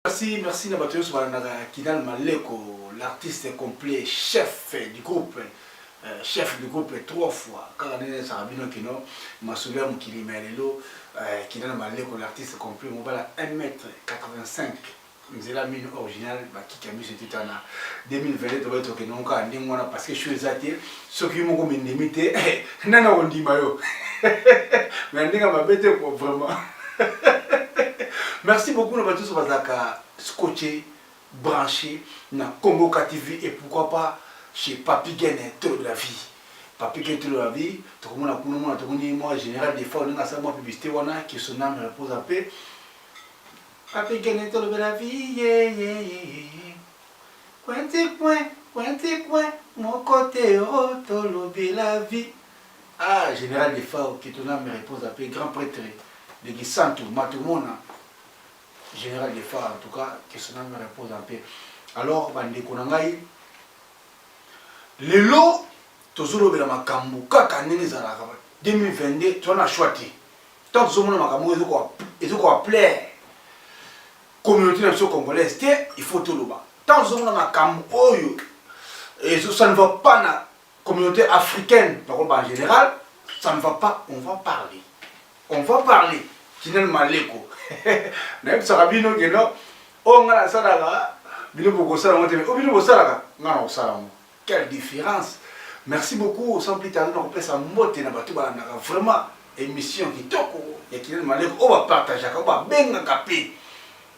Merci Nabateus Kidal Maleko, l'artiste complet, chef du groupe. Chef du groupe 3 fois. Quand on est Sarabino Kino, Masoulia Mukilimelelo, Kidal Maleko, l'artiste complet, on va à 1m85. Nous avons mis original, qui a mis ce titre en 2020, parce que je suis athée, ceux qui m'ont limité, non, on dit maillot. Mais on va bêter vraiment. Merci beaucoup, nous allons tous scotcher, brancher, dans Congo TV et pourquoi pas chez Papi Guéné, tout de la vie. Papi Guéné, tout de la vie, tout le monde a moi, général des fois, on a sa publicité, qui son nom repose à paix. Papi Guéné, tout de la vie, yeah, yeah, yeah. Pointé, mon côté, oh, tout de la vie. Ah, général des fois, qui ton nom repose à paix, grand prêtre de Gisantou, Matumona. Général des phares, en tout cas, que son âme repose en paix. Alors, Bande Konangai, le lot, toujours le Makambu, Kaka Nenezara, 2022, tu en as choisi. Tant que ce monde Makambu, ils ont appelé communauté nationale congolaise, il faut tout le bas. Tant que ce monde Makambu, ça ne va pas dans la communauté africaine, en général, ça ne va pas, on va parler. On va parler. Kinel Maleko. Même Sarabino Geno, on a la salaga, Bino Bogosala, Bino Bogosala, non, quelle différence. Merci beaucoup, sans plus tarder, on peut s'en moter dans le vraiment émission qui toko, et Kinel Maleko, on va partager, on va bien capé,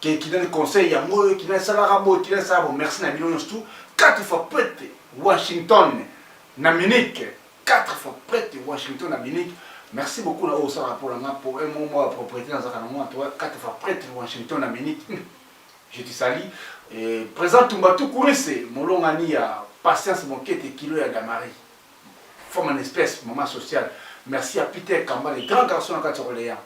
qui donne conseil à moi, qui donne salarabo, qui donne ça, merci Nabino tout, 4 fois prête, Washington, Naminique, 4 fois prête, Washington, Naminique. Merci beaucoup pour un moment à propriété dans un 4 fois prêtre de Washington, Amérique. Je te salue. Présent Tumbatou Kourisse, mon long année à patience, mon quête et kilo à Damari. Forme en espèce, moment social. Merci à Peter Kamba, les grands garçons à Orléans.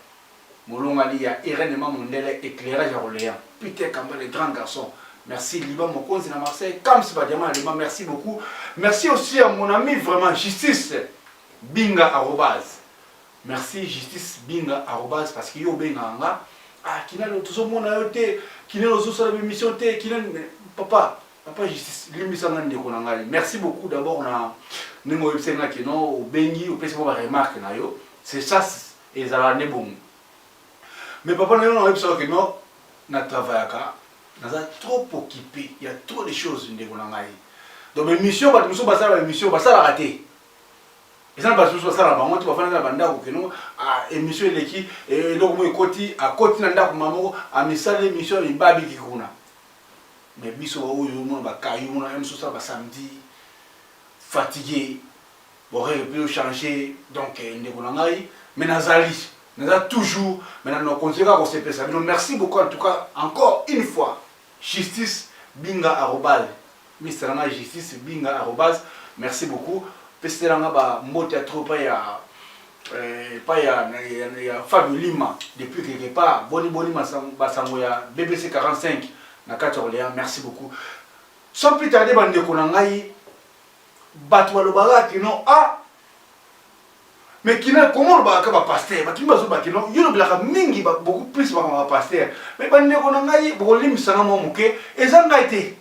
Mon long année à Irène Mondele, éclairage à Orléans. Peter Kamba, les grands garçons. Merci Liban Mokonzi à Marseille. Comme c'est pas diamant, merci beaucoup. Merci aussi à mon ami vraiment Justice Binga arrobase. Merci Justice Binga arrobase parce que yo benga ah qui n'a tout ce monde a été qui n'a pas sur la mission qui n'a papa Justice l'émission n'a pas konanga. Merci beaucoup d'abord on a numéro website là qui non au bengi au pèse pas remarque na yo c'est ça et ça va ne bon mais papa n'a pas website que non na travail ka na trop occupé il y a trop de choses ne konanga donc l'émission ba tout ça la émission ba ça la rater. Et ça va se passer là-bas. Moi, tu vas faire la bande à émission l'équipe et donc moi côté à côté nanda maman à message l'émission les babi qui kuna. Mais biso wa oyo mo ba kayu mo na ça ba samedi fatigué. Bon peut changer donc ndekona ngai mais nazali toujours maintenant on continue à se passer. Merci beaucoup en tout cas encore une fois Justice Binga arrobase Mr. Nana Justice Binga arrobase merci beaucoup. Parce ba mbote trop pas ya Fabio Lima depuis quelque part boni basango ya BBC 45 na 4 Orléans merci beaucoup sans plus tarder bande ko na ngai batwa lo balaki non ah mais kina comment ba ka ba pasteur ba kimba zo ba kino yo blaka mingi ba beaucoup plus ba pasteur mais bande ko na ngai bo limisa mo muke ezangaite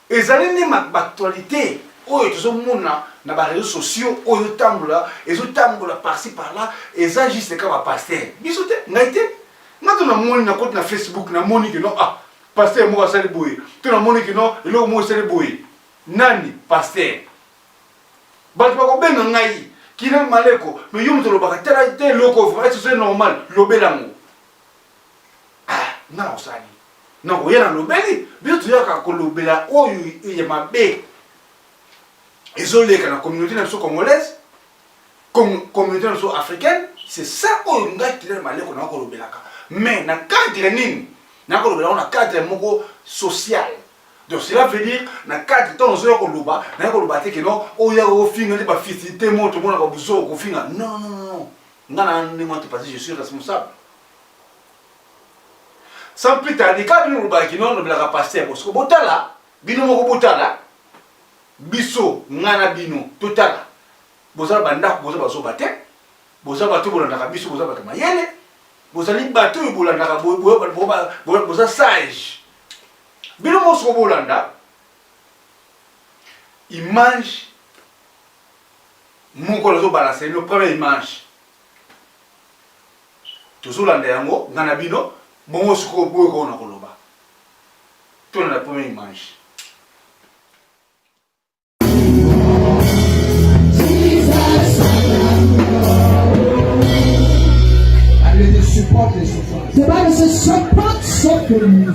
ezali ni actualité oyo tozomona na ba réseaux sociaux oyo tambola ezotambola par-ci par-là eza juste ka ba pasteur biso te ngaite ngato na moni na côté na Facebook na moni que non ah pasteur mo asali boye to na moni que non eloko mo asali boye nani pasteur ba ko benga ngai kina maleko mais yo mutolo ba tela te loko c'est normal lobelango ah na osali non ko yena lobeli biso to yaka ko lobela oyo ye mabe isolé dans la communauté congolaise, communauté africaine, c'est ça où on a tiré mal qu'on a encore mais dans le cadre on a cadre social. Donc cela veut dire dans le cadre de ton zéro koloba, na koloba te que non, o ya o finga ba fisité mo to mona ba buzo ko finga. Non. Ngana ni moi te passer je suis responsable. Sans plus tarder quand nous ba ki non la passer parce que botala, bino mo ko botala. Biso ngana bino totala boza banda boza bazo bate boza bato bolanda biso boza bato mayele Vous allez battre, vous allez sage. Bien au sur Bolanda, il mange. Mon collègue balancer le premier il mange. Toujours l'année yango, ganabino, bon sur le bois qu'on a coloba. Tout le premier il mange. The Bible says support sufferings.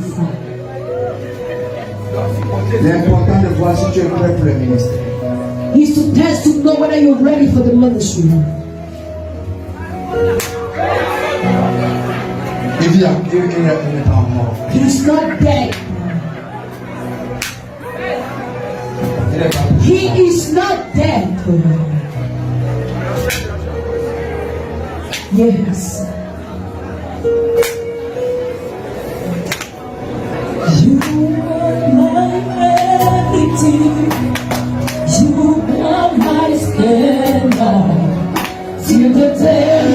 L'important de voir si tu es prêt pour le ministère. He's to test to know whether you're ready for the ministry. Il n'est pas mort. He's not dead. He is not dead. Yes. You are my everything. You are my splendor. Till the day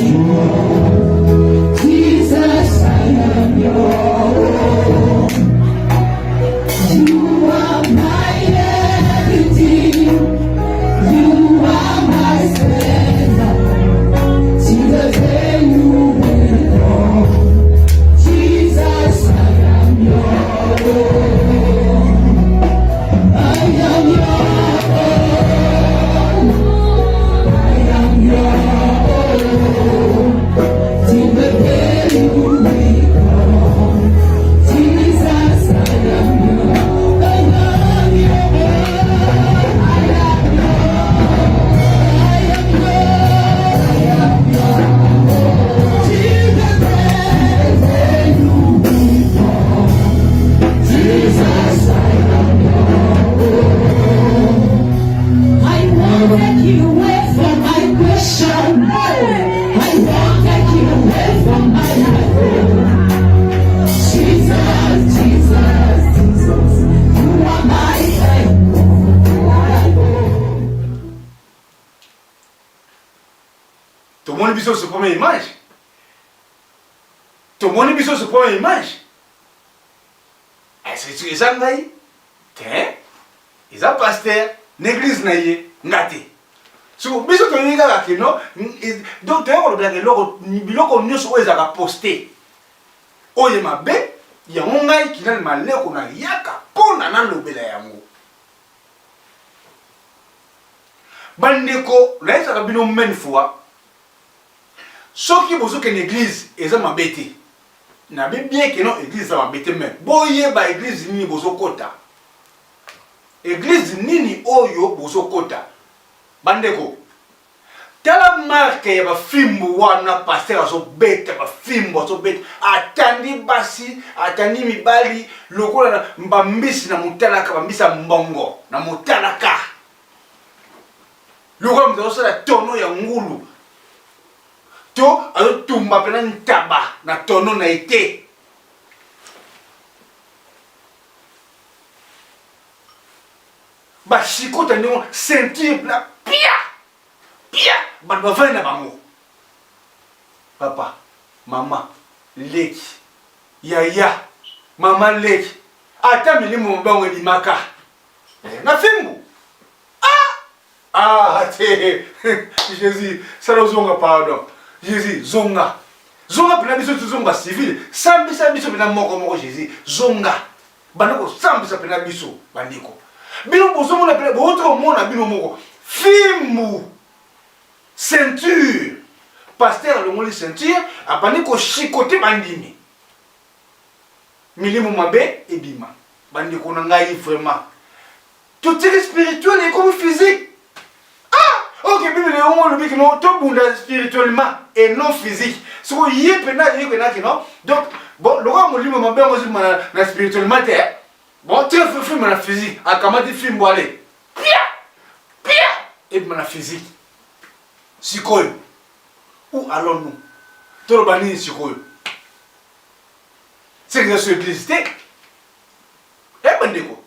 you are. Jesus, I am your own. You are my everything. You are my splendor. Till the day you will come. Jesus, I am your own. I am your own. I am your own. Till the day you will come. Jesus, I am your own. I am your own. I am your own. I am your own. Till the day you will come. Jesus, I am your own. I won't take you away from my question. I won't take you away from my life. Jesus, Jesus, Jesus, you are my life. Tout le monde est sur ce première image. Tout le monde est sur ce première image. Est-ce que tu es un gars? Tiens, ils ont pasteur, l'église naïe, ngate. So, biso to yinga la kino, donc tu as le biloko nyuso oyo ezaka posté. Oye mabe, ya ngai kinal maleko na yaka pona na lobela yango. Bandeko, la ezaka bino men fois. Soki bozo ke l'église eza mabete. Na bien que non église eza mabete mais boye ba église nini bozo kota. Église nini oyo bozo kota. Bandeko, tala marque ya bafimbo wana pasteur azo beta bafimbo azo beta atandi basi atandi mibali lokola na mbambisi na mutalaka bambisa mbongo na mutalaka lokola mutazo la tono ya ngulu to azo tumba pena ntaba na tono na ite bashikota ndimo ceinture la pia pia bavai na bango papa mama leki yaya mama leki ata milimo mbango ebimaka na fimbu te Jésus sala zonga pardon Jésus zonga zonga pena biso zonga civil sambisa biso pena moko Jésus zonga banako sambisa pena biso bandiko bino bozomo na pena boto mona bino moko fimbu ceinture pasteur le moli ceinture apani ko chicoter bandimi milimo mabe ebima bandiko na ngai vraiment tout est spirituel et comme physique. Ok, Bible est au le non tout bunda spirituellement et non physique. Ce qu'on y est pena non. Donc bon, le roi molimo mabe moi na spirituellement terre. Bon, tu fais film na physique, a comment dire film aller. Pia et na physique. Sikoyo. Où allons-nous? Tout le bani sikoyo. C'est que sur l'église bandeko.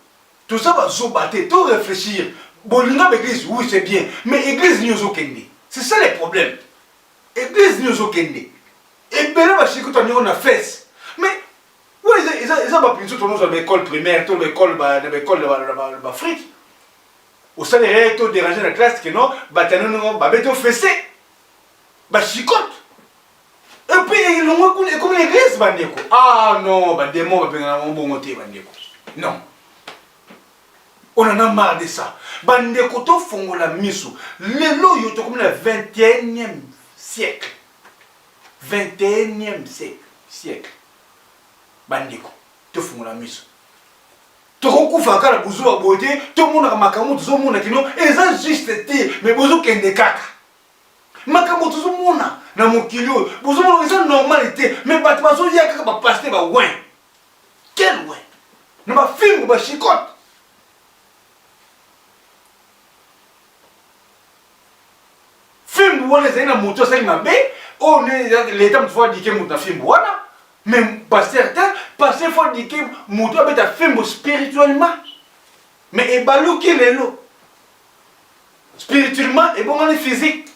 Tout ça va zobater, tout réfléchir. Bon, l'église, oui, c'est bien. Mais l'église nous a kende. C'est ça le problème. L'église nous a kende. Et bien là, je suis on a fait. Mais, oui, ils ont pas pris tout dans l'école primaire, dans l'école d'Afrique. Au sein des réacteurs dérangés dans la classe, que non, bataillon, babéto fessé. Chicote. Et puis, ils l'ont comme l'église, bandeko. Ah non, démon, non. On en a marre de ça. Bandeko, to fongo la miso. Les loyaux, comme le 21e siècle. 21e siècle. Bandeko, to fongo la miso. To kokufa kala buzu wa bote, to mona makamu to mona kino, eza juste te, mais buzu kende kaka. Makamu to mona na mokilio, buzu mona eza normalité, mais batmazo ya kaka ba pasteur ba ouin. Quel ouin? Na ba film ba chicote. Film wana zena moto sa mabe, on est l'état de fois dit que moto film wana. Mais pasteur faut dire que moto abeta film spirituellement. Mais et balou qui est là. Spirituellement et bon on est physique.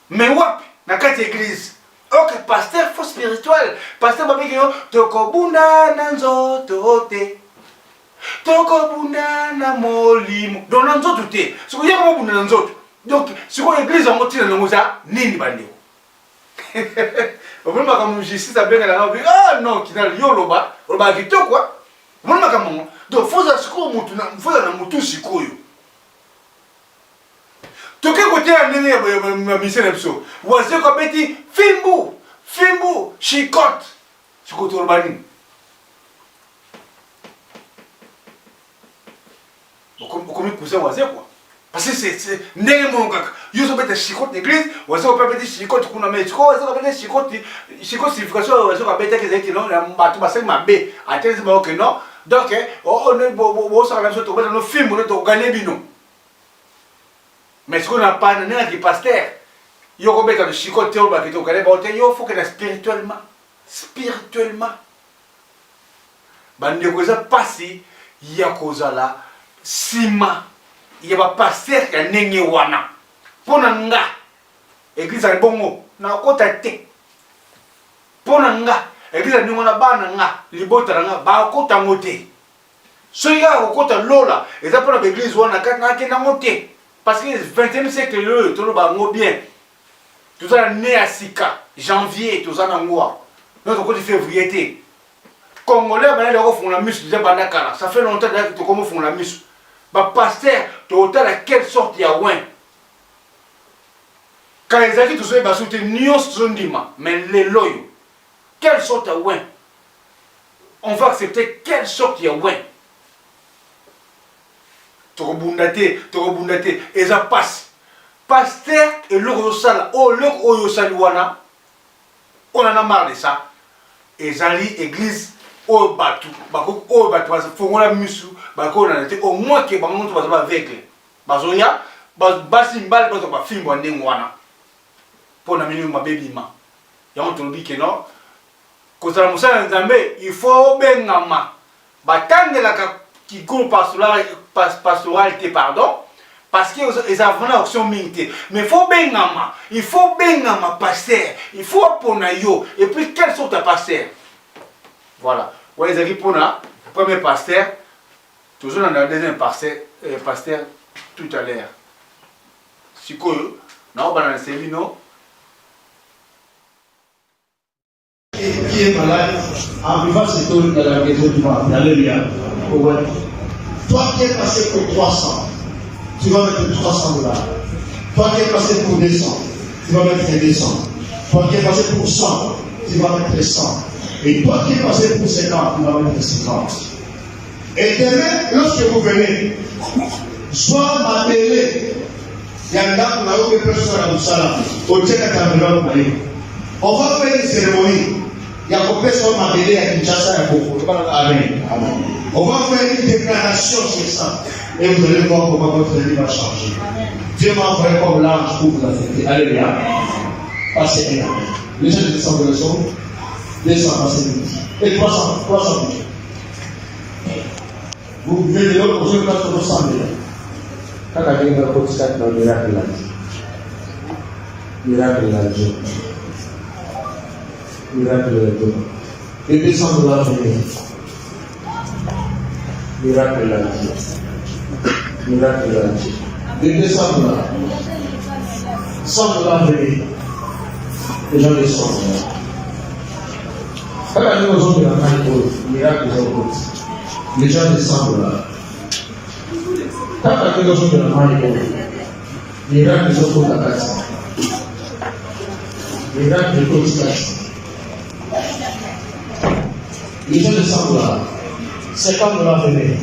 Mais wap na quatre église. OK, pasteur faut spirituel. Pasteur ba biki yo tokobunda na nzoto te. Tokobunda na molimo. Don na nzoto te. Siko ya ko bunda na nzoto. Donc siko église en motina na ngoza nini bande. Au moment où justice a bien la vie, ah non, qui n'a rien loba, on va vite quoi. Au moment où donc faut assurer mutu na, faut na mutu sikoyo. Toke côté à nene ma mission ebso. Waze ko beti fimbu, chicote. Chicote urbani. Comme cousin waze quoi. Parce que c'est ndenge mon kaka. Yoso beta chicote l'église, wazo pas beta chicote kuna mesko, wazo beta chicote signification wazo ka beta que c'est non la batu basé mabe. Attention ba que non. Donc on est bo ça la chose to beta no film on to gagner bino. Mais ce qu'on a pas n'a qui pasteur. Yo ko beta le chicote to ba que to gagner ba yo faut que spirituellement. Bande ko za passi ya kozala sima. Il y a un pasteur qui a nengé wana. Pona nga. Église à bongo. Na kota te. Pona nga. Église à ningona bana nga. Libota nga. Ba kota ngote. So ya kota lola. Et ça pour l'église wana kat na kena ngote. Parce que 21e siècle le tout le ba ngo bien. Tout ça né à Sika. Janvier tout ça na ngoa. Notre côté février. Congolais ba le font la mise déjà bandakara. Ça fait longtemps que comment font la mise. Bah pasteur, total à quelle sorte il y a ouin. Quand ils arrivent tous les basous, ils n'y sont pas, mais les loyaux. Quelle sorte il y a ouin. On va accepter quelle sorte il y a ouin. Torobundate, et ça passe. Pasteur et l'Orosala, l'Orosaluana, on en a marre de ça. Et j'allais église. Oh batu, parce que faut la musu, bako na été au moins que bango to ba aveugle. Bazoya, basi mbali bazo ba fimbo ndenge wana. Pona minu ma baby ma. Ya on tolobi que non. Ko sala musala nzambe, il faut bengama. Batangela ka ki cours pastoralité pardon, parce que les avons action minité. Mais faut bengama, il faut bengama pasteur, il faut pona yo et puis quelle sorte de pasteur. Voilà. Ouais, ils arrivent pour le premier pasteur, toujours dans le deuxième pasteur tout à l'heure. Si quoi, non, dans le séminaire. Qui est malade, en vivant cette eau dans la maison du monde. Alléluia. Toi qui es passé pour 300, tu vas mettre $300. Toi qui es passé pour 200, tu vas mettre 200. Toi qui es passé pour 100, tu vas mettre 100. Et toi qui es passé pour 50, tu vas mettre 50. Et demain, lorsque vous venez, soit m'appeler, il y a un gars qui m'a eu personne à Moussala, au Tchèque à on va faire une cérémonie. Il y a une personne qui m'a appelé à Kinshasa et à Boko. Amen. On va faire une déclaration sur ça. Et vous allez voir comment votre vie va changer. Dieu m'a envoyé comme l'ange pour vous affecter. Alléluia. Passez un an. Les gens descendent de leçon. 200 passez et 300 minutes. Vous venez de l'autre, vous avez 300 000. Quand on a dit que le podcast est un miracle là. Miracle là, Dieu. Miracle de Dieu. Et 200 dollars venez. Miracle de Dieu. Miracle de Dieu. Et 200 dollars. 100 dollars venez. Les gens les 100 dollars. Quand la maison de la main miracle de Dieu. Les gens les 100 dollars. Quand la maison de la main miracle de Dieu la place. Miracle de Dieu. Les gens de 100 dollars. 50 dollars venez.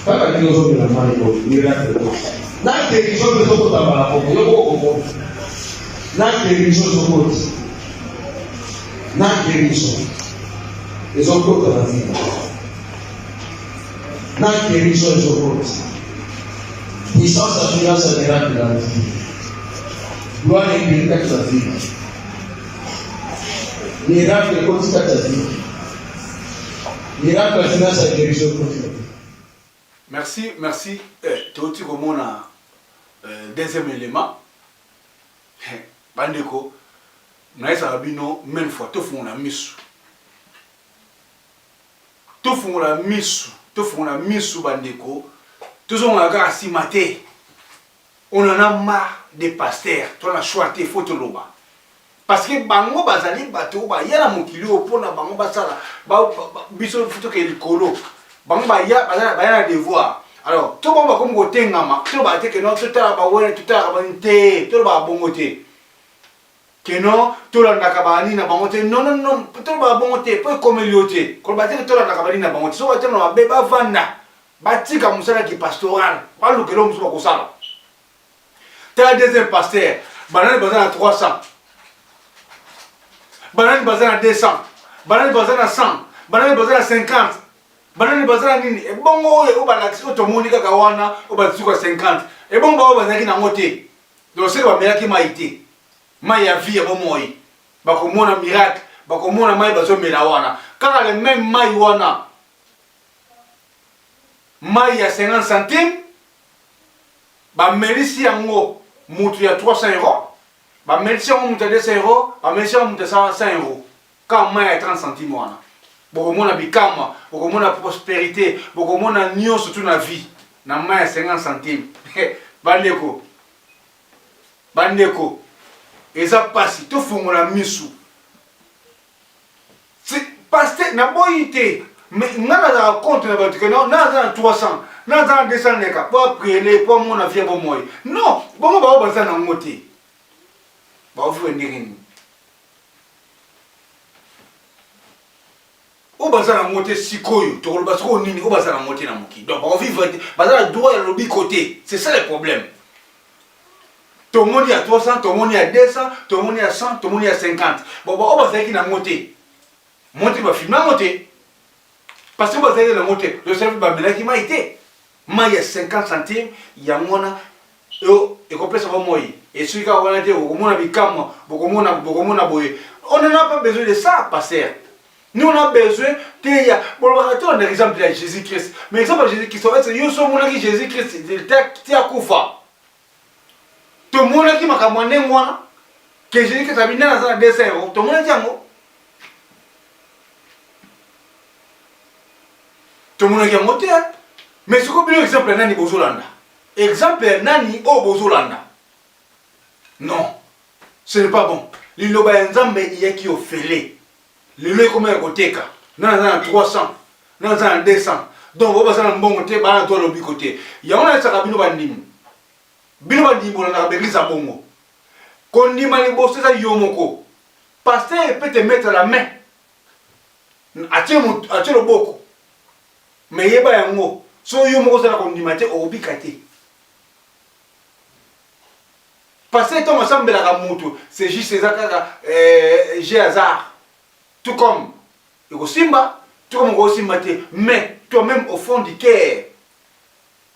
Quand la maison de la main miracle de Dieu. La guérison de Dieu la la guérison de Dieu. La guérison. Les autres de la vie. La guérison de Dieu. Puissance, assurance et miracle de la vie. Gloire et glorification de la vie. Miracle de la vie. Miracle, assurance et guérison de la vie. Merci. Tu as dit deuxième élément. Bandeko, nous avons même fois, tout le monde a mis. Tout le monde a mis. Tout le monde a mis Bandeko. Tout le monde a grâce maté. On en a marre des pasteurs. Tu as choisi photo loba. Parce que bango bazali bato ba yala mokili opona bango basala ba biso photo ke likolo. Bango ba ya devoir. Alors, tout le monde va comme côté ngama, tout le monde va dire que non, tout le monde va voir, tout le monde va bonté, tout le monde va bongoté. Que non, tout le monde va na bongoté. Non, tout le monde va bongoté, pas comme l'autre. Quand on va dire que tout le monde va na bongoté, so va dire non, beba vanda, bati comme ça qui pastoral, pas le que l'homme soit comme ça. T'as deuxième pasteur, banane bazan à 300, banane bazan à 200, banane bazan à 100, banane bazan à 50. Banani bazana nini e bongo oyo obalakisi otomoni kaka wana obatisi kwa 50 e bongo bao bazaki na ngote donc c'est ba melaki maïté mai ya vie bomoi bakomona miracle bakomona mai bazomela wana kaka le même mai wana mai ya 50 centimes ba melisi yango mutu ya 300 €, ba melisi yango mutu ya 200 €, ba melisi yango mutu ya 100 € quand mai ya 30 centimes wana. Bokomona bikama, bokomona prospérité, bokomona nyo surtout na vie. Na mai 50 centimes. Bandeko. Bandeko. Eza pasi to fungola misu. C'est pasteur na boyité. Mais ngana za compte na bato que non, na za 300, na za 200 neka, pour prier, pour mon vie bon moi. Non, bon ba ba za na ngote. Ba ofu ndingini. O bazana monter sikoyo to ba siko nini o bazana monter na moki donc on vit bazana droit à l'obi côté c'est ça le problème tout le monde à 300 tout le monde à 200 tout le monde à 100 tout le monde à 50 bon o bazana qui na monter ba film na monter parce que bazana na monter le chef ba mela qui m'a été ma ya 50 centimes ya mona et complète ça moi et celui qui a on a dit au mona bikamo bokomona boye on n'a pas besoin de ça passer. Nous on a besoin de un exemple de Jésus-Christ. Mais exemple de Jésus-Christ, c'est Jésus-Christ, il a koufa. Tout le monde qui m'a commandé moi, que Jésus-Christ a mis dans un 200 €. Tout le monde dit moi. Tout le monde qui a monté. Mais ce que exemple nani bozolanda. Exemple nani o bozolanda. Non, ce n'est pas bon. Liloba nzambe yeki ofele. Le lait comme un côté, dans un 300, dans un 200. Donc, vous avez un bon côté, dans le côté. Il y a un sarabino bandim. Bino bandim, on a besoin de bongo. Quand on dit que c'est ça, yomoko. Pasteur peut te mettre la main. Attire le boko. Mais il y a un mot. So yomoko, c'est la condimate au bicate. Pasteur, ton ensemble de la moto, c'est juste ça, j'ai hasard. Tout comme Simba, tout comme Simba, mais toi-même au fond du cœur,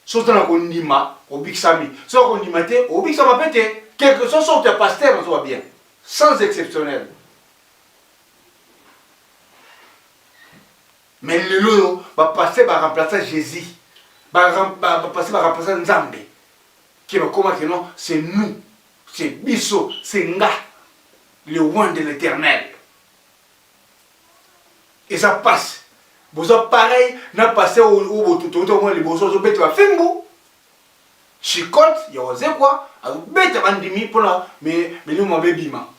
sauf dans la condima, au Big Sami, sauf qu'on dit au Big Sami, quelque chose sur tes pasteurs, on soit bien, sans exceptionnel. Mais le lot va passer par remplacer Jésus, va passer par remplacer Nzambe, qui va comment que non, c'est nous, c'est biso, c'est nga, le roi de l'Éternel. Et ça passe. Vous avez pareil, n'a passé au moins les beaux choses, au bête va faire beau. Chicote, il y a osé quoi, à bête à bandimi pour la, mais nous m'avons bima.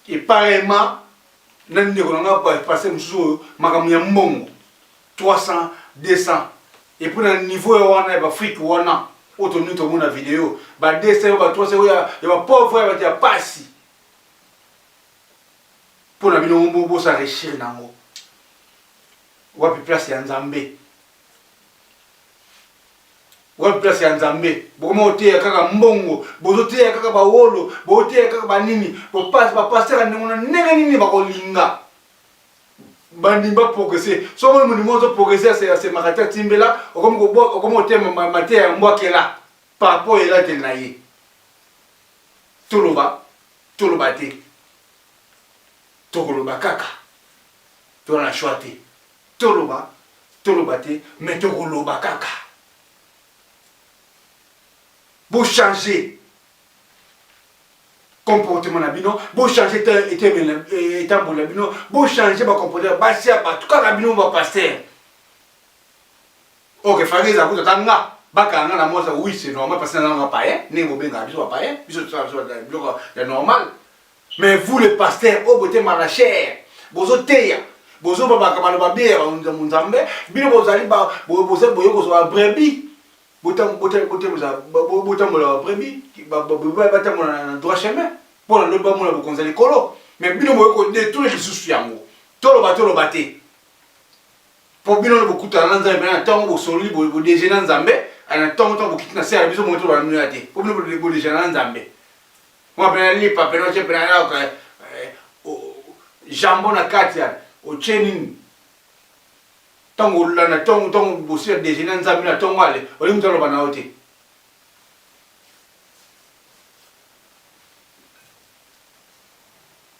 Et pareillement, nous avons passé un jour, makamia mbongo, 300, 200. Et puis dans le niveau où on est, Afrique, où on a, autour de nous, la vidéo, 200, 300, il y a pauvre, il y a pas si. Pour la vidéo, on peut s'enrichir dans l'eau. Wapi place ya Nzambe. Wapi place ya Nzambe. Bokoma oteya kaka mbongo, bozoteya kaka bawolo, boteya kaka banini, bopasse ba pasteur ndengona ndenge nini bakolinga. Bandi ba progresser. So mo mo zo progresser c'est makata timbela, okomo oteya mateya mbwakela. Par rapport à la tenaye. Toloba te. Tokoloba kaka. Tona choité. Toloba te, mais tokoloba kaka. Vous changez comportement nabino, vous changez état bon nabino, vous changez votre comportement, basia ba tout cas nabino va passer. OK, fallait ça vous tanga, bakanga na moi ça oui, c'est normal parce que na pas hein, né mo benga biso pas hein, biso ça c'est normal. Mais vous le pasteur, au beauté maracher, vous oteya bozo baba kamano babie ba munzambe bino bozali ba bozo boyo ko so brebis botam la brebis ba tam na droit chemin pour le ba mo la bokonzali kolo mais bino boyo ko de tous les sous yango tolo ba te pour bino le bokuta na nzambe na tango bo soli bo déjeuner na nzambe ana tango bokita na biso mo to ba minu ate pour bino bo déjeuner na nzambe moi ben li pa pero che prana jambon na katia au chenin tango la na tango bossi déjeuner nzambe na tango ale oli mutalo bana ote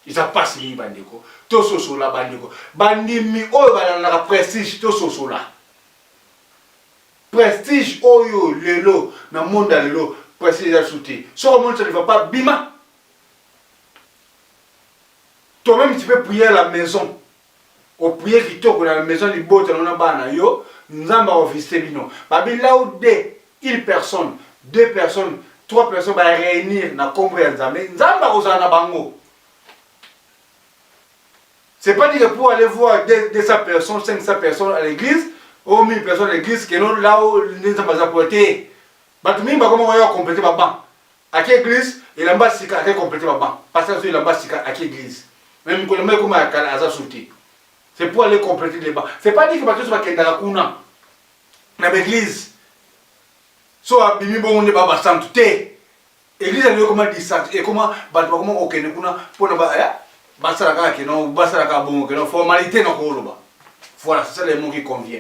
isa passe ni bandeko to soso la bandeko bandimi oyo bana na prestige to soso la prestige oyo lelo na monde lelo prestige ya souté so monde ça ne va pas bima toi-même tu peux prier à la maison. Au prier qui toque dans la maison du beau dans la bana yo, nous avons visité bino. Babi là où une personne, 2 personnes, 3 personnes va réunir na combre Nzambe, Nzamba ozana bango. C'est pas dire que pour aller voir 200 personnes, 500 personnes à l'église, ou 1000 personnes à l'église, que non là où Nzamba za porter. Batumi ba comment on va compléter ba ban. À quelle église? Et là-bas sika à quelle compléter ba ban. Parce que là-bas sika à quelle église? Même quand le mec comme à Aza sauté. C'est pour aller compléter les bancs. C'est pas dire que Bateau soit Kendara Kuna. Dans l'église. Soit Bimi Bon ne Baba Santé. L'église a comment dit ça. Et comment Bateau comment ok ne Kuna pour ne pas. Basaraka qui non, Basaraka bon que non, formalité non Koloba. Voilà, c'est ça les mots qui convient.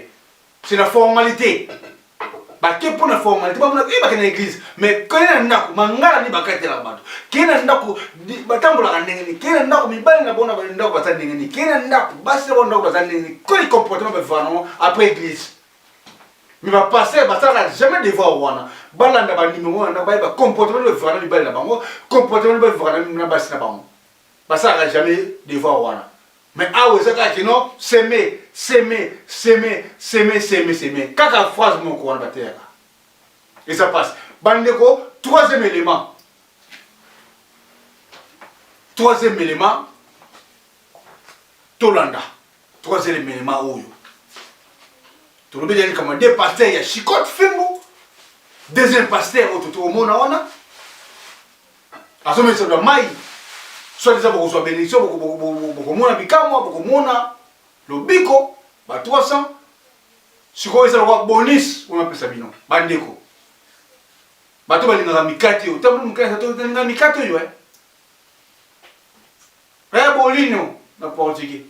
C'est la formalité. Bah que pour la formalité, pas mon église, l'église. Mais quand il y a un naku, mangala ni bakate la bateau. Qu'il y a un naku, batambola ngeni. Qu'il y a un naku, mi bali na bona bali naku batane ngeni. Qu'il y a un naku, basi na bona naku batane ngeni. Quand il comportement peut faire non après église. Mais va passer, bah ça n'a jamais devoir wana. Balanda ba numéro na ba comportement peut faire non bali na bango, comportement peut faire na basi na bango. Bah ça n'a jamais devoir wana. Mais ah ouais, ça qui non, s'aimer. Kaka phrase mon courant bataire. Et ça passe. Bandeko, troisième élément. Tolanda. Troisième élément, Oyo. Tout le monde dit comme deux pasteurs, il y a Chicote Fimbo. Deuxième pasteur, tout le monde a. À ce moment-là, c'est le maï. Soit disant beaucoup soit bénédiction, beaucoup moins bikamo, beaucoup moins le biko, bah 300. Si vous avez un bonus, on appelle ça bino, bandeko. Bah tu vas aller dans la mikati, tu vas dans la mikati, ouais. Eh bolino, na portugais.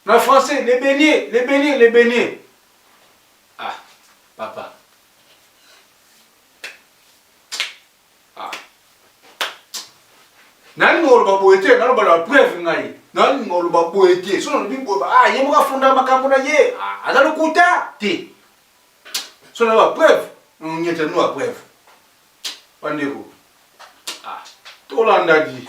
Na français, les beignets. Ah, papa. Nani ngolo baboete nalo bala preuve ngai nani ngolo baboete so no bimbo ye mo ka funda makambo na ye azalo kuta ti so na ba preuve nyete no preuve Bandeko. Ah, Tolanda dit.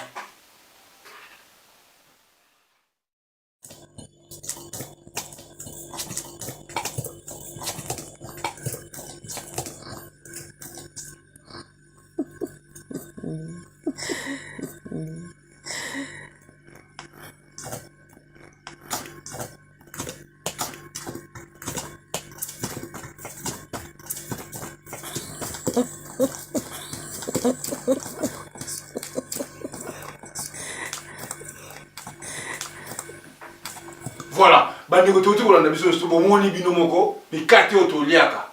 Voilà, bandeko toti kolanda biso so bomoni bino moko mikate oto liaka.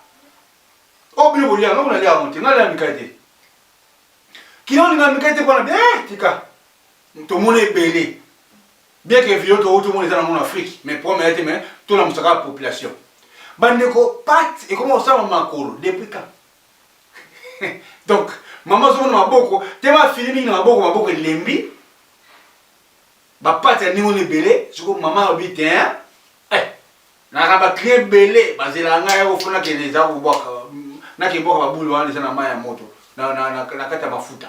O bino bolia ngako na lia monte ngala mikate. Kino nga mikate kwa na bien tika. To mona ebele. Bien que vieux to tout monde dans mon Afrique, mais promet mais tout la musaka population. Bandeko pat et comment ça makolo depuis quand? Donc maman zo na maboko, te ma filimi na maboko lembi. Ba pat ya ningo ne belé, siko maman obite hein. Na ka ba créer belé, bazela nga ya ofuna ke les abu boka. Na ke boka ba bulu wana sana maya moto. Na kata mafuta.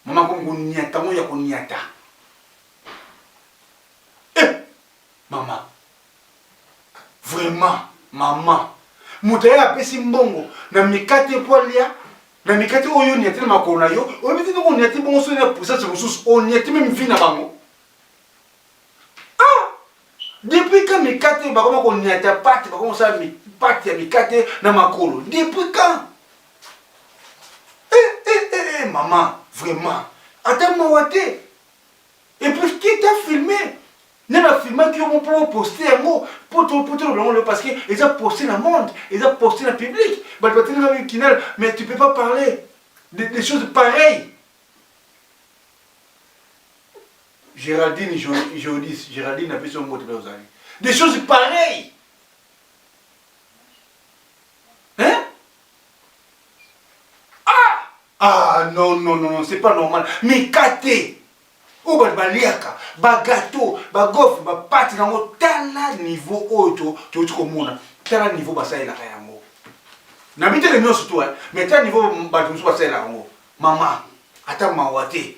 Maman ko ngonyata mo ya konyata. Maman. Vraiment, maman. Mutaya pesi mbongo na mikate polia. Na mikate oyo nyati na makona yo. Oyo biti no nyati bongo so na pusa se mususu o nyati même vina bango. Depuis quand mikate ba koma ko nyata pati ba koma sa mi pati ya mikate na makolo. Depuis quand? Maman, vraiment. Attends-moi wate. Et puis qui t'a filmé? Il y a un film qui ont posté un mot pour tout le parce qu'ils ont posté dans le monde, ils ont posté dans le public. Mais tu ne peux pas parler des choses pareilles. Géraldine, Géraldine a fait son mot de l'Ozali. Des choses pareilles. Hein? Ah non, c'est pas normal. Mais Kate. O baliaka, ba gâteau, ba gaufre, ba pâte nango tala niveau auto, tu komona, tala niveau basaila kayango. Na bite le nyonso toi, mais tala niveau ba tumsu basaila yango. Mama, ata mawate.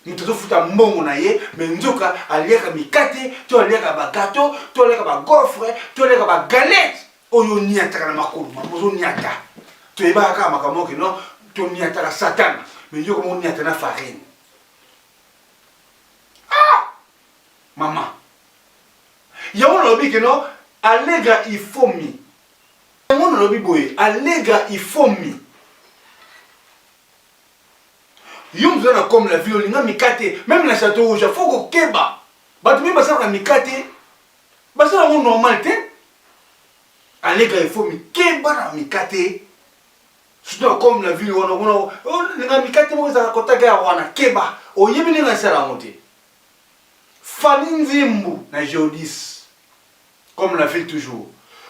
Mutozo futa mbongo na ye, mais nzoka aliaka mikate, to aliaka ba gâteau, to aliaka ba gaufre, to aliaka ba galette. Oyo niata na makolo, mamozo niata. To eba ka makambo ke no, to niata la satan, mais yo komo niata na farine. Maman, il y a un lobby qui non, alléga il faut mi. Il y a un lobby boy, alléga il faut mi. Yum zona comme la violina mikate, même la château rouge, il faut que keba. Bah tu me passes la mikate, bah c'est la normalité. Alléga il faut mi keba la mikate. Surtout comme la ville on la mikate moi ça kotaga wana keba. O yebini na sala monte. Fanny Nzimbu na Géodis, comme l'a fait toujours.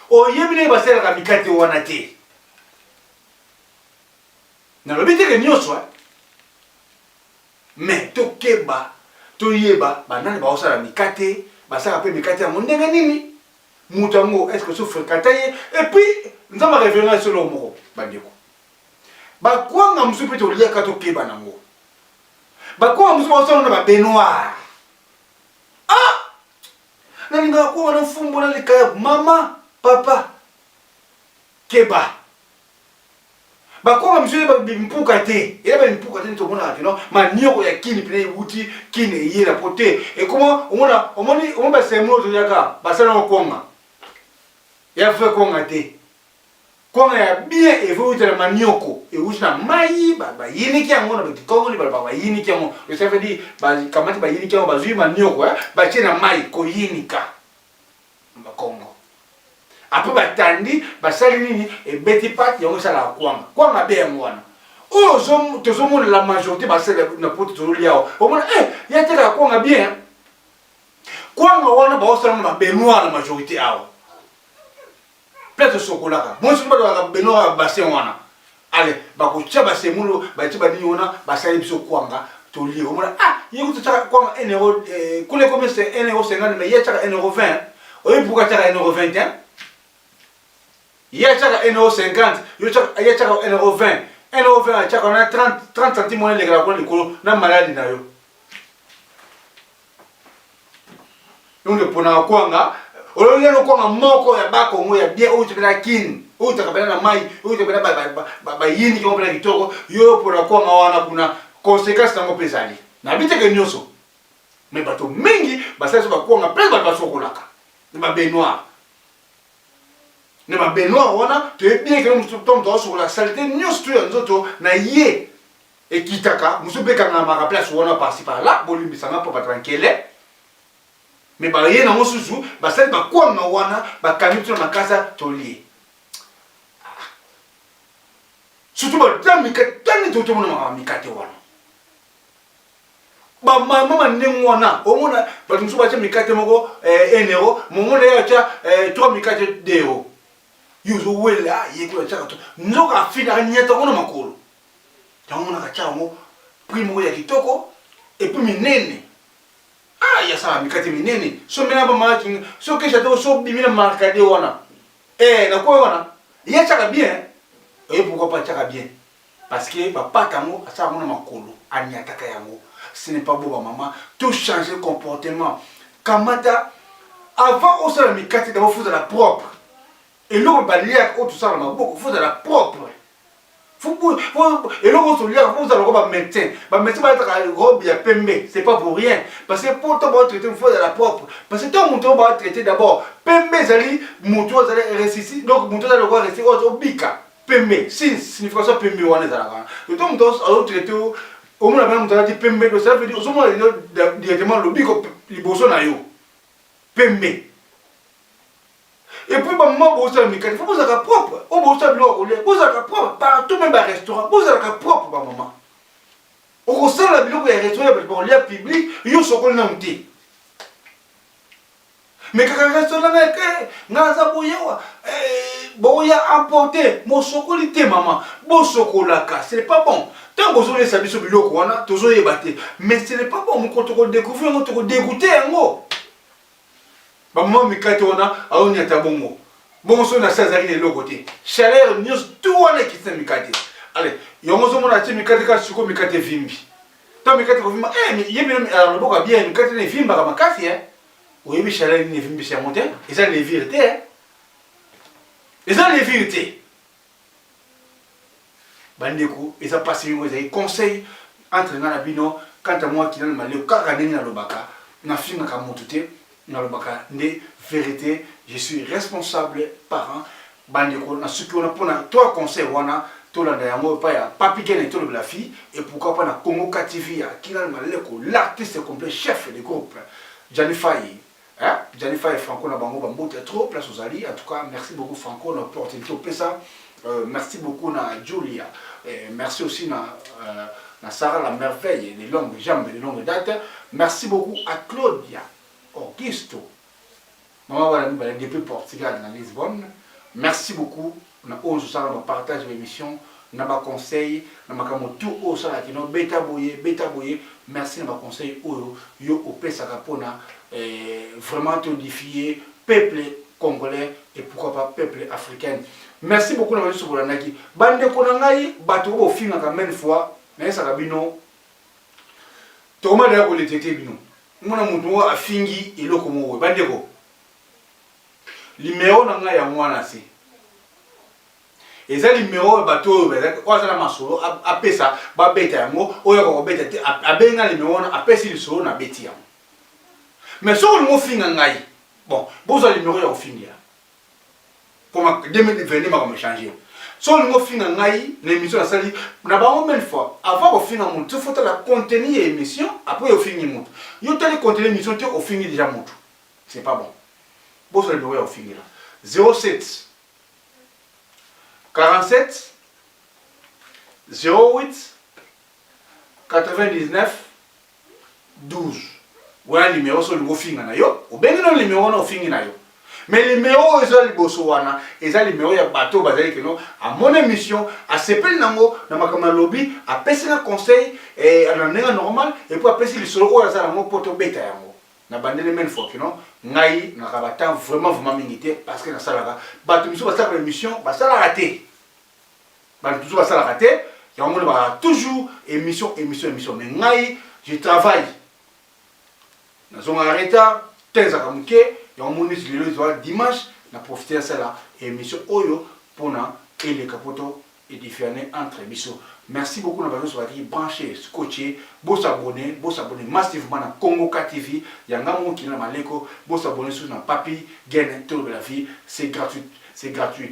O yebine basela ka mikate wana te. Na lobite ke nyoswa. Mais to keba, to yeba, banani ba osala mikate, basala pe mikate ya mondenge nini? Mutango est-ce que so fréquentaye et puis nzamba référence sur le moko bandeko. Ba kwanga musupe to liaka to keba nango. Ba kwanga musupe osala na ba Benoît. Nalinga ko na fumbo na likaya mama papa keba bakoma mzee ba bimpuka te eba bimpuka te to mona kino manioko ya kini pene wuti kini yira pote e comment omoni ba semlo to yaka basana okonga ya fe konga te konga ya bien e vuti na manioko e wuti na mai ba yini ki yango na ba kongo ni ba yini ki yango le ça veut dire ba kamati ba yini ki yango ba zui manioko ba chena mai ko yini ka ba kongo après batandi basali nini e beti pat yango sala kwanga be ngwana o zo to zo mon la majorité basala na poto to liao o mona ya teka kwanga bien kwanga wana ba osala na Benoît na majorité awo peut-être chocolat moi je ba Benoît bassin wana allez ba ko tcha bassin mulo ba tcha ba ni wana basali biso kwanga to liao o mona yego to tcha kwanga 1 euro kule comme c'est 1,50 € mais ya tcha 1,20 €. Oui, pourquoi tu as 1,21 €? Il y a 1,50 €, il y a 1,20 €. Un euro à chaque on a 30 centimes on les gars les colo na malade na yo. Donc pour na kwanga, on le no kwanga moko ya bako ngo ya bien ou tu la kin, ou tu kabela na mai, ou tu kabela ba yini ko bela kitoko, yo pour na kwanga wana kuna conséquences na ngopezali. Na bite ke nyoso. Mais bato mingi basa so ba kwanga plein ba sokolaka. Ne ba benoir. Ne ba benoir wana, tu es bien que nous sommes sur la saleté nyoso tu nzoto na ye et kitaka, musu beka na mara place wana par-ci par là, bolimi sanga pour pas tranquille. Mais bah yé na mosusu bah ça bah quoi na wana bah kami tu na casa toli surtout bah dans mikatani tout le monde na mikate wana bah mama ndengwana au mona bah nous sommes mikate moko 1 euro mon mona ya cha 3 mikate 2 euros yuzo wela yeko cha to nzoka fina nyeta ona makolo tango na kacha mo primo ya kitoko et puis minene. Ah, il y a ça, mikate minene. So mena ba marketing, so que j'adore so bimina markade wana. Na quoi wana? Il y a ça bien. Et pourquoi pas ça bien? Parce que papa tango ça mona makolo, anyataka yango. Ce n'est pas beau maman, tout changer le comportement. Kamata avant on la mikate d'abord faut de la propre. Et l'autre balia tout ça la beaucoup faut de la propre. Et là, on se lit, vous allez avoir un médecin. Le médecin va être un robe, il y a PMB. C'est pas pour rien. Parce que pour toi, traiter une fois de la propre. Parce que ton mouton va traiter d'abord. PMB, c'est mouton, c'est récit. Donc, mouton, c'est le roi récit. Au bika. PMB. Si, signification PMB, on est à la donc, mouton, alors traiter au moins, on a dit PMB. Ça veut dire, au moins, directement, le bico, il bosse na yo. PMB. Et puis, maman, vous avez mis vous avez propre. Vous avez propre. Partout, même dans les restaurants, vous avez propre, maman. Au sein de la bilan, il y a un restaurant, pour les publics, il y a ce qu'on a dit. Mais quand le restaurant est bon, il y a apporté mon chocolat, maman. Bon chocolat, ce n'est pas bon. Tant que vous avez sabi sur le bilan, vous avez toujours ébatté. Mais ce n'est pas bon, quand on découvre, on te dégoûté, maman mikate wana aoni ata bongo bongo so na sazari le lokote chaleur news tout wana ki se mikate allez yongo zo mona ti mikate ka siko mikate vimbi ta mikate ko vimba yemi alors le boka bien mikate ne vimba kama kasi oyebi chaleur ne vimbi c'est monter et ça les vérités et ça les vérités bandeko et ça passe ngo ezai conseil entre nga na bino quand à moi qui na malé kaka nini na lobaka na finga ka motute na lobaka ndé vérité je suis responsable parent bandeko na ce qu'on a pour toi conseil wana to la yango pa ya papi gene to la fille et pourquoi pas na Congo KTV qui na maleko l'artiste complet chef du groupe Janifai Janifai Franco na bango bambote trop place aux alliés en tout cas merci beaucoup Franco na opportunité pesa merci beaucoup na Julia merci aussi na Sarah la merveille des longues jambes des longues dates merci beaucoup à Claudia Augusto, maman voilà depuis Portugal dans Lisbonne. Merci beaucoup. On a osé ça dans partage de l'émission, on a ma conseil, on a ma tout au ça qui non bêta boyer. Merci na ma conseil yo au pesa capona vraiment tonifié peuple congolais et pourquoi pas peuple africain. Merci beaucoup na sur la naki. Bande ko ngai bato bo finga quand même fois mais ça kabino. Toma de ko le tete bino. Mwana mutu a fingi iloko mo bandeko limero na nga ya mwana se eza limero bato kwa za masolo apesa ba beta yango oyo ko beta te abenga limero na apesi lisolo na beti yango mais so ko mo finga ngai bon bozo limero ya ofingia pour ma 2022 ma changer so ngo finga ngai na émission sali na ba même fois avant ko finga mon tu faut la contenir émission après au finir mon yo tele contenir émission tu au finir déjà mon c'est pas bon bon ça le numéro au finir 07 47 08 99 12 voilà numéro sur le go finga na yo au ben non numéro na fingi na yo. Mais les numéros ils bosso wana eza les numéros ya bateau bazali que non à mon émission à sepel nango na makama lobby à pesa conseil et à la normal et pour pesa le solo o za nango poto beta yango na bandele men fois que non ngai na rabata vraiment mingité parce que na salaka bateau miso basala émission basala raté bateau miso basala raté yango ba toujours émission. Mais ngai je travaille. Nous avons arrêté 15 ans comme que yango moni le dimanche na profiter de ça émission oyo pour na et les capotos et différents entre biso. Merci beaucoup na bazo sur qui branché, scotché, beau s'abonner massivement na Congo KTV, yanga mo ki na maleko, beau s'abonner sur na papi, gain tout de la vie, c'est gratuit.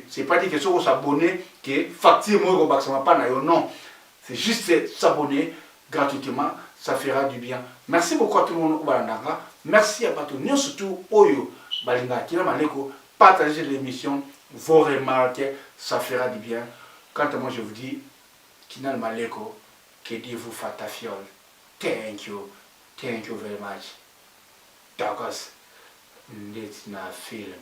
C'est pas dit que si vous s'abonner que facture moi au maximum pas na yo non. C'est juste s'abonner gratuitement, ça fera du bien. Merci beaucoup à tout le monde balandanga. Merci à Bato Nyon surtout Oyo Balinga qui na maleko, partagez l'émission, vos remarques, ça fera du bien. Quant à moi, je vous dis, Kinal Maleko, que Dieu vous fasse ta fiole. Thank you very much. D'accord, c'est un film.